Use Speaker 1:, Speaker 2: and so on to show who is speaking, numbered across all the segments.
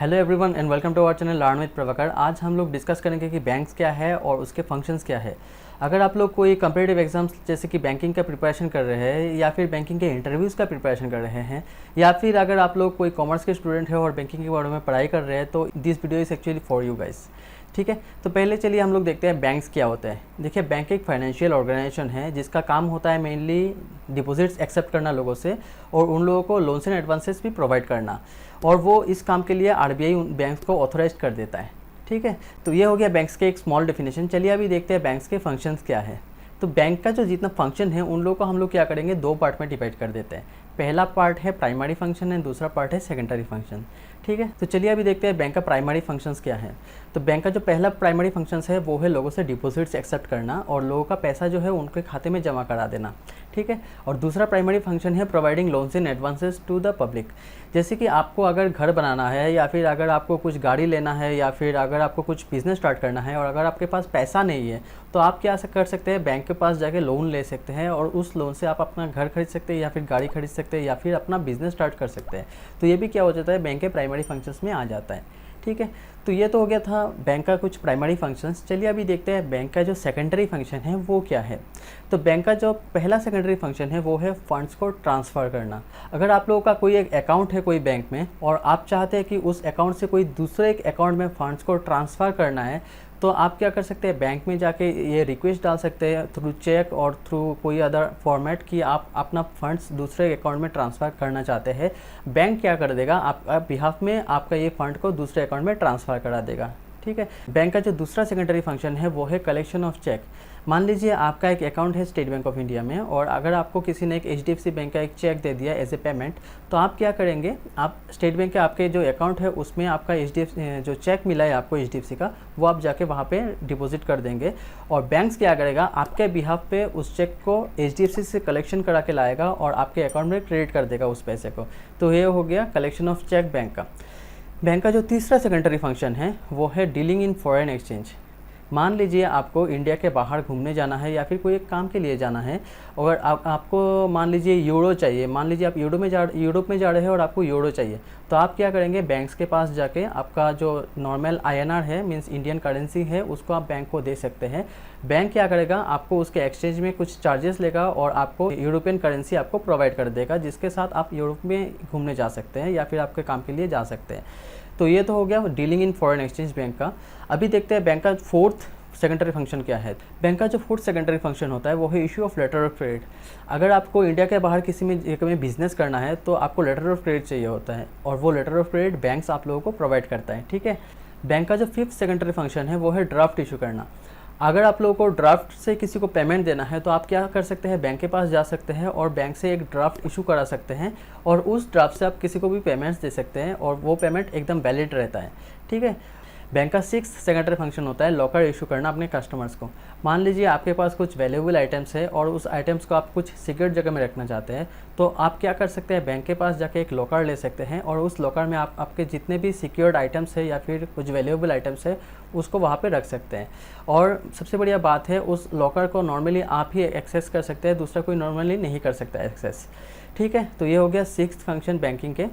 Speaker 1: Hello everyone and welcome to our channel learn with Prabhakar. आज हम लोग डिस्कस करेंगे कि बैंक्स क्या है और उसके फंक्शंस क्या है। अगर आप लोग कोई कम्पिटिटिव एग्जाम्स जैसे कि बैंकिंग का प्रिपरेशन कर रहे हैं या फिर बैंकिंग के इंटरव्यूज़ का प्रिपरेशन कर रहे हैं या फिर अगर आप लोग कोई कॉमर्स के स्टूडेंट है और बैंकिंग के बारे में पढ़ाई कर रहे हैं तो this video is actually for you guys. ठीक है, तो पहले चलिए हम लोग देखते हैं बैंक्स क्या होते हैं। देखिए, बैंक एक फाइनेंशियल ऑर्गेनाइजेशन है जिसका काम होता है मेनली डिपॉजिट्स एक्सेप्ट करना लोगों से और उन लोगों को लोन्स एंड एडवांसेस भी प्रोवाइड करना, और वो इस काम के लिए आरबीआई उन बैंक्स को ऑथोराइज कर देता है। ठीक है, तो ये हो गया बैंक्स के एक स्मॉल डेफिनेशन। चलिए अभी देखते हैं बैंक्स के फंक्शंस क्या है। तो बैंक का जो जितना फंक्शन है उन लोगों को हम लोग क्या करेंगे, दो पार्ट में डिवाइड कर देते हैं। पहला पार्ट है प्राइमरी फंक्शन एंड दूसरा पार्ट है सेकेंडरी फंक्शन। ठीक है, तो चलिए अभी देखते हैं बैंक का प्राइमरी फंक्शंस क्या है। तो बैंक का जो पहला प्राइमरी फंक्शंस है वो है लोगों से डिपॉजिट्स एक्सेप्ट करना और लोगों का पैसा जो है उनके खाते में जमा करा देना। ठीक है, और दूसरा प्राइमरी फंक्शन है providing loans in advances to the public. जैसे कि आपको अगर घर बनाना है या फिर अगर आपको कुछ गाड़ी लेना है या फिर अगर आपको कुछ बिज़नेस स्टार्ट करना है और अगर आपके पास पैसा नहीं है तो आप क्या कर सकते हैं, बैंक के पास जाके लोन ले सकते हैं और उस लोन से आप अपना घर खरीद सकते हैं या फिर गाड़ी खरीद सकते हैं या फिर अपना बिजनेस स्टार्ट कर सकते हैं। तो ये भी क्या हो जाता है, बैंक के प्राइमरी फंक्शंस में आ जाता है। ठीक है, तो ये तो हो गया था बैंक का कुछ प्राइमरी फंक्शंस। चलिए अभी देखते हैं बैंक का जो सेकेंडरी फंक्शन है वो क्या है। तो बैंक का जो पहला सेकेंडरी फंक्शन है वो है फंड्स को ट्रांसफ़र करना। अगर आप लोगों का कोई एक अकाउंट है कोई बैंक में और आप चाहते हैं कि उस अकाउंट से कोई दूसरे एक अकाउंट में फ़ंड्स को ट्रांसफ़र करना है तो आप क्या कर सकते हैं, बैंक में जाके ये रिक्वेस्ट डाल सकते हैं थ्रू चेक और थ्रू कोई अदर फॉर्मेट कि आप अपना फंड्स दूसरे अकाउंट में ट्रांसफ़र करना चाहते हैं। बैंक क्या कर देगा, आपका बिहाफ में आपका ये फंड को दूसरे अकाउंट में ट्रांसफ़र करा देगा। ठीक है, बैंक का जो दूसरा सेकेंडरी फंक्शन है वो है कलेक्शन ऑफ चेक। मान लीजिए आपका एक अकाउंट है स्टेट बैंक ऑफ इंडिया में और अगर आपको किसी ने एक एचडीएफसी बैंक का एक चेक दे दिया एज ए पेमेंट, तो आप क्या करेंगे, आप स्टेट बैंक के आपके जो अकाउंट है उसमें आपका एचडीएफसी जो चेक मिला है आपको एचडीएफसी का वो आप जाके वहाँ पे डिपॉजिट कर देंगे और बैंक्स क्या करेगा, आपके बिहाफ पे उस चेक को एचडीएफसी से कलेक्शन करा के लाएगा और आपके अकाउंट में क्रेडिट कर देगा उस पैसे को। तो ये हो गया कलेक्शन ऑफ चेक बैंक का। बैंक का जो तीसरा सेकेंडरी फंक्शन है वो है डीलिंग इन फॉरेन एक्सचेंज। मान लीजिए आपको इंडिया के बाहर घूमने जाना है या फिर कोई एक काम के लिए जाना है और आपको मान लीजिए यूरो चाहिए। मान लीजिए आप यूरोप में जा रहे हैं और आपको यूरो चाहिए, तो आप क्या करेंगे, बैंक्स के पास जाके आपका जो नॉर्मल आईएनआर है मींस इंडियन करेंसी है उसको आप बैंक को दे सकते हैं। बैंक क्या करेगा, आपको उसके एक्सचेंज में कुछ चार्जेस लेगा और आपको यूरोपियन करेंसी आपको प्रोवाइड कर देगा जिसके साथ आप यूरोप में घूमने जा सकते हैं या फिर आपके काम के लिए जा सकते हैं। तो ये तो हो गया dealing in foreign exchange bank का। अभी देखते हैं बैंक का फोर्थ सेकेंडरी फंक्शन क्या है। बैंक का जो फोर्थ सेकेंडरी फंक्शन होता है वो है issue of letter of credit. अगर आपको इंडिया के बाहर किसी में एक में बिजनेस करना है तो आपको लेटर ऑफ क्रेडिट चाहिए होता है और वो लेटर ऑफ क्रेडिट बैंक्स आप लोगों को प्रोवाइड करता है। ठीक है, बैंक का जो फिफ्थ सेकेंडरी फंक्शन है वो है ड्राफ्ट इशू करना। अगर आप लोगों को ड्राफ्ट से किसी को पेमेंट देना है तो आप क्या कर सकते हैं, बैंक के पास जा सकते हैं और बैंक से एक ड्राफ्ट इशू करा सकते हैं और उस ड्राफ्ट से आप किसी को भी पेमेंट्स दे सकते हैं और वो पेमेंट एकदम वैलिड रहता है। ठीक है, बैंक का सिक्स सेकेंडरी फंक्शन होता है लॉकर इशू करना अपने कस्टमर्स को। मान लीजिए आपके पास कुछ वैल्यूएबल आइटम्स है और उस आइटम्स को आप कुछ सिक्योर जगह में रखना चाहते हैं तो आप क्या कर सकते हैं, बैंक के पास जाके एक लॉकर ले सकते हैं और उस लॉकर में आप आपके जितने भी सिक्योर्ड आइटम्स है या फिर कुछ वैल्यूएबल आइटम्स है उसको वहाँ पे रख सकते हैं। और सबसे बढ़िया बात है उस लॉकर को नॉर्मली आप ही एक्सेस कर सकते हैं, दूसरा कोई नॉर्मली नहीं कर सकता एक्सेस। ठीक है, तो ये हो गया सिक्स्थ फंक्शन बैंकिंग के।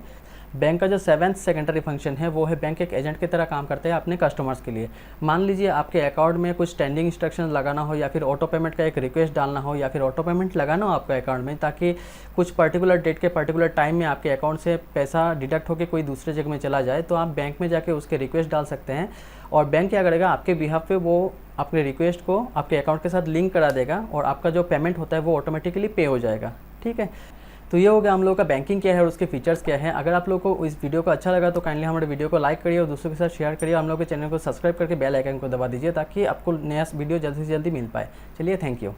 Speaker 1: बैंक का जो सेवन्थ सेकेंडरी फंक्शन है वो है बैंक एक एजेंट की तरह काम करते हैं अपने कस्टमर्स के लिए। मान लीजिए आपके अकाउंट में कुछ स्टैंडिंग इंस्ट्रक्शन लगाना हो या फिर ऑटो पेमेंट का एक रिक्वेस्ट डालना हो या फिर ऑटो पेमेंट लगाना हो आपके अकाउंट में ताकि कुछ पर्टिकुलर डेट के पर्टिकुलर टाइम में आपके अकाउंट से पैसा डिडक्ट होकर कोई दूसरे जगह में चला जाए, तो आप बैंक में जाके उसके रिक्वेस्ट डाल सकते हैं और बैंक क्या करेगा, आपके बिहाफ पे वो अपने रिक्वेस्ट को आपके अकाउंट के साथ लिंक करा देगा और आपका जो पेमेंट होता है वो ऑटोमेटिकली पे हो जाएगा। ठीक है, तो ये हो गया हम लोगों का बैंकिंग क्या है और उसके फीचर्स क्या है। अगर आप लोगों को इस वीडियो को अच्छा लगा तो काइंडली हमारे वीडियो को लाइक करिए और दूसरों के साथ शेयर करिए। हम लोग के चैनल को सब्सक्राइब करके बेल आइकन को दबा दीजिए ताकि आपको नया वीडियो जल्दी से जल्दी मिल पाए। चलिए, थैंक यू।